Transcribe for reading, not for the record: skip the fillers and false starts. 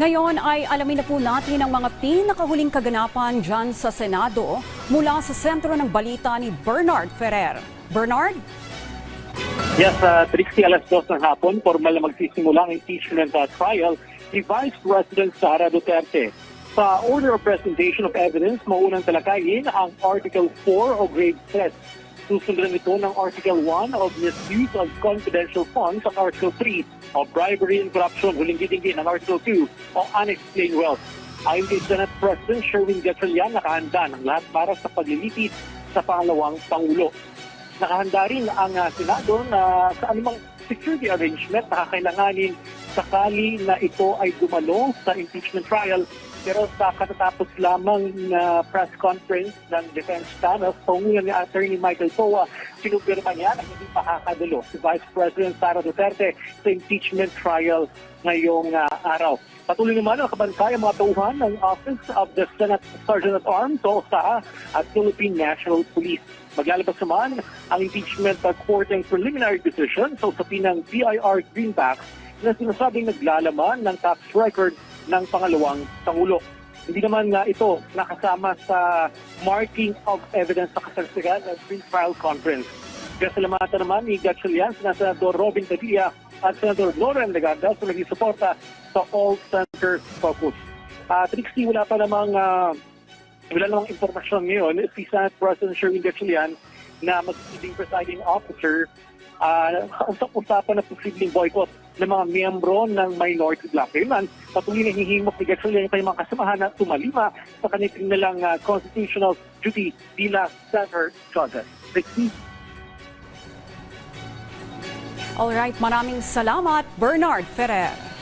Ngayon ay alamin na po natin ang mga pinakahuling kaganapan dyan sa Senado mula sa sentro ng balita ni Bernard Ferrer. Bernard? Yes, Trixie, alas 2 ng hapon, formal na magsisimula ang impeachment trial ni Vice President Sara Duterte. Sa order of presentation of evidence, maunang talakayin ang Article 4 o grave threat. Susundan ito ng Article 1 of misuse of confidential funds at Article 3 of bribery and corruption, huling gitingin ang Article 2 o unexplained wealth. Ayon kay Senate President Sherwin Gatchalian, nakahanda ng lahat para sa paglilitis sa pangalawang Pangulo. Nakahanda rin ang Senado na sa anumang security arrangement na kakailanganin sakali na ito ay dumalo sa impeachment trial. Pero sa katatapos lamang na press conference ng defense staff, pangunan ni Attorney Michael Poa, sinumpirma niya na hindi pakakadulo si Vice President Sara Duterte sa impeachment trial ngayong araw. Patuloy naman ang kabantay ang mga tauhan ng Office of the Senate Sergeant at Arms o OSA at Philippine National Police. Maglalabas naman ang impeachment court ng preliminary decision sa usapin ng BIR Greenbacks na sinasabing naglalaman ng tax record ng pangalawang Pangulo. Hindi naman ito nakasama sa marking of evidence sa kasalsigan ng pre-trial conference. Kaya salamatan naman ni Gatchalian, Senador Robin Padilla at Senador Loren Leganda sa naging suporta sa all-center focus. Trixie, wala namang impormasyon ngayon si Senate President Sherwin Gatchalian na magsisilbing presiding officer usap-usapan na posibleng boycott ng mga miyembro ng minority bloc. Kaya patuloy na hihimok ni Gatchalian yung kanyang mga kasamahan na tumalima sa kanilang nilang constitutional duty bilang center judges. Alright, maraming salamat, Bernard Ferrer.